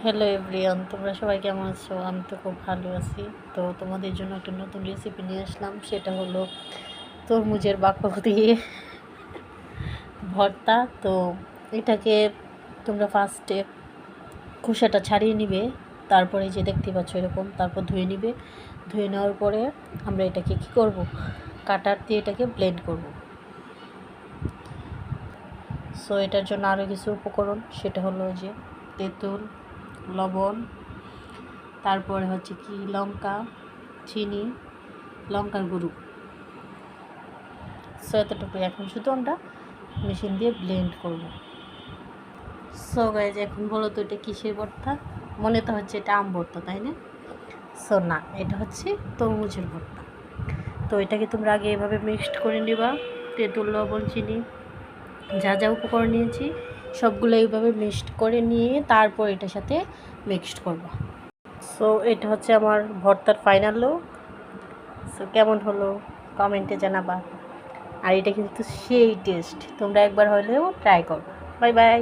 Hello everyone, তোমরা সবাই কেমন আছো? আমি তো খুব ভালো আছি। তো তোমাদের জন্য একটা নতুন রেসিপি নিয়ে আসলাম, সেটা হলো তরমুজের বাকল দিয়ে ভর্তা। তো এটাকে তোমরা ফার্স্টে খোসাটা ছাড়িয়ে নিবে, তারপরে যে দেখতে পাচ্ছ এরকম, তারপর ধুয়ে নিবে। ধুয়ে নেওয়ার পরে আমরা এটাকে কী করব, কাটার দিয়ে এটাকে ব্লেন্ড করব। সো এটার জন্য আরও কিছু উপকরণ, সেটা হলো যে তেঁতুল, লবণ, তারপরে হচ্ছে কি লঙ্কা, চিনি, লঙ্কার গুঁড়ো। সো এতটুকু। এখন শুধু আমরা মেশিন দিয়ে ব্লেন্ড করব। সো গাইজ, এখন বলো তো এটা কিসের ভর্তা? মনে তো হচ্ছে এটা আম ভর্তা, তাই না? সো না, এটা হচ্ছে তরমুজের ভর্তা। তো এটাকে তোমরা আগে এভাবে মিক্সড করে নেবা, তেঁতুল, লবণ, চিনি, যা যা উপকরণ নিয়েছি সবগুলো এইভাবে মিক্সড করে নিয়ে তারপর এটার সাথে মিক্সড করবা। সো এটা হচ্ছে আমার ভর্তার ফাইনাল লুক। সো কেমন হলো কমেন্টে জানাবা। আর এটা কিন্তু সেই টেস্ট, তোমরা একবার হলেও ট্রাই করো। Bye bye.